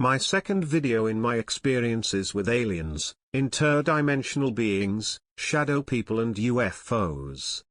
My second video in my experiences with aliens, interdimensional beings, shadow people and UFOs.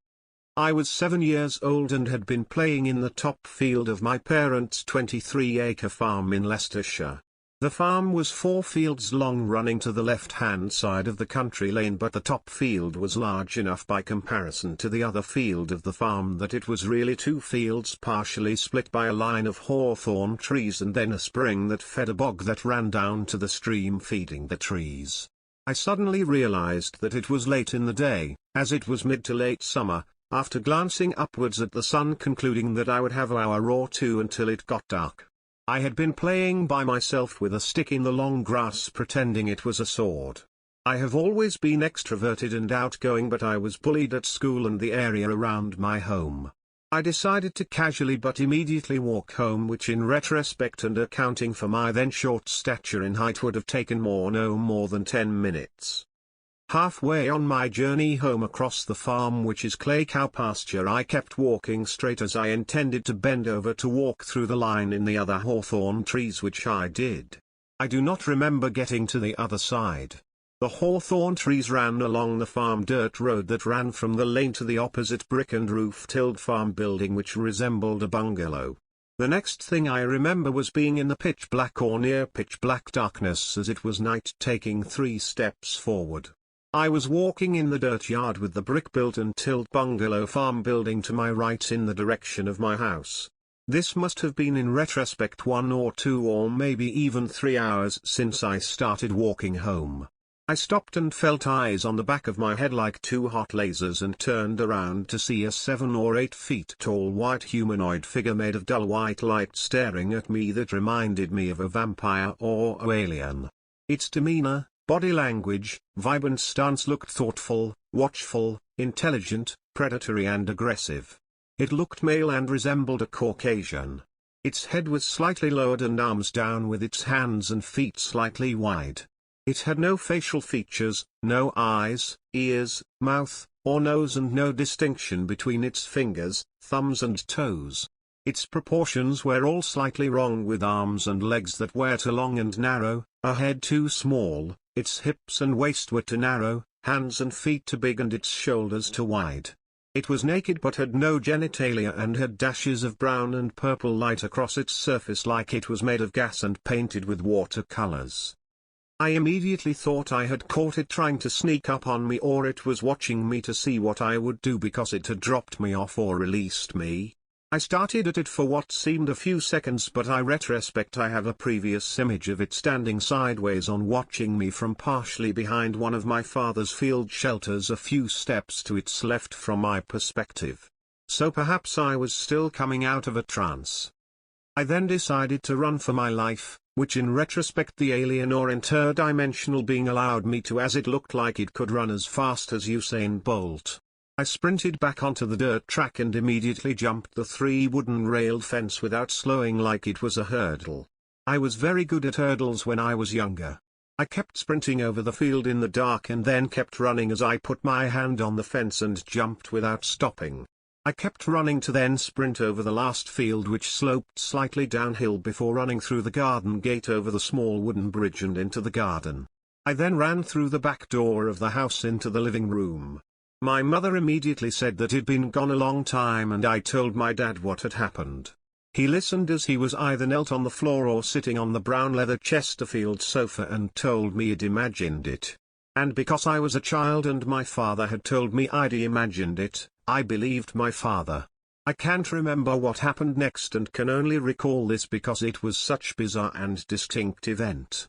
I was 7 years old and had been playing in the top field of my parents' 23-acre farm in Leicestershire. The farm was 4 fields long running to the left-hand side of the country lane, but the top field was large enough by comparison to the other field of the farm that it was really 2 fields partially split by a line of hawthorn trees and then a spring that fed a bog that ran down to the stream feeding the trees. I suddenly realized that it was late in the day, as it was mid to late summer, after glancing upwards at the sun, concluding that I would have an hour or two until it got dark. I had been playing by myself with a stick in the long grass pretending it was a sword. I have always been extroverted and outgoing, but I was bullied at school and the area around my home. I decided to casually but immediately walk home, which in retrospect and accounting for my then short stature in height would have taken no more than 10 minutes. Halfway on my journey home across the farm, which is clay cow pasture, I kept walking straight as I intended to bend over to walk through the line in the other hawthorn trees, which I did. I do not remember getting to the other side. The hawthorn trees ran along the farm dirt road that ran from the lane to the opposite brick and roof-tilled farm building, which resembled a bungalow. The next thing I remember was being in the pitch black or near pitch black darkness as it was night, taking 3 steps forward. I was walking in the dirt yard with the brick-built and tilled bungalow farm building to my right in the direction of my house. This must have been in retrospect 1 or 2 or maybe even 3 hours since I started walking home. I stopped and felt eyes on the back of my head like 2 hot lasers and turned around to see a 7 or 8 feet tall white humanoid figure made of dull white light staring at me that reminded me of a vampire or alien. Its demeanor, body language, vibe and stance looked thoughtful, watchful, intelligent, predatory and aggressive. It looked male and resembled a Caucasian. Its head was slightly lowered and arms down with its hands and feet slightly wide. It had no facial features, no eyes, ears, mouth, or nose, and no distinction between its fingers, thumbs and toes. Its proportions were all slightly wrong, with arms and legs that were too long and narrow, a head too small, its hips and waist were too narrow, hands and feet too big and its shoulders too wide. It was naked but had no genitalia and had dashes of brown and purple light across its surface like it was made of gas and painted with watercolors. I immediately thought I had caught it trying to sneak up on me, or it was watching me to see what I would do because it had dropped me off or released me. I started at it for what seemed a few seconds, but I retrospect I have a previous image of it standing sideways on watching me from partially behind one of my father's field shelters a few steps to its left from my perspective. So perhaps I was still coming out of a trance. I then decided to run for my life, which in retrospect the alien or interdimensional being allowed me to, as it looked like it could run as fast as Usain Bolt. I sprinted back onto the dirt track and immediately jumped the 3 wooden railed fence without slowing like it was a hurdle. I was very good at hurdles when I was younger. I kept sprinting over the field in the dark and then kept running as I put my hand on the fence and jumped without stopping. I kept running to then sprint over the last field, which sloped slightly downhill, before running through the garden gate over the small wooden bridge and into the garden. I then ran through the back door of the house into the living room. My mother immediately said that he'd been gone a long time, and I told my dad what had happened. He listened as he was either knelt on the floor or sitting on the brown leather Chesterfield sofa and told me he'd imagined it. And because I was a child and my father had told me I'd imagined it, I believed my father. I can't remember what happened next and can only recall this because it was such a bizarre and distinct event.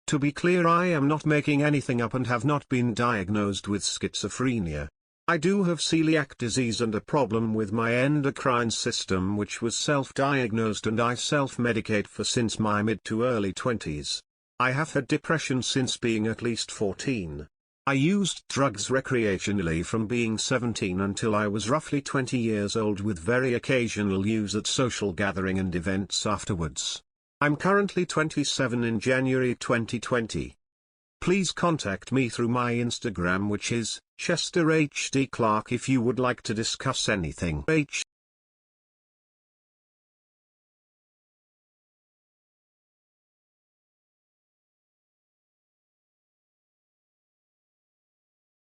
To be clear, I am not making anything up and have not been diagnosed with schizophrenia. I do have celiac disease and a problem with my endocrine system, which was self-diagnosed and I self-medicate for since my mid to early 20s. I have had depression since being at least 14. I used drugs recreationally from being 17 until I was roughly 20 years old, with very occasional use at social gathering and events afterwards. I'm currently 27 in January 2020. Please contact me through my Instagram, which is ChesterHD Clarke, if you would like to discuss anything.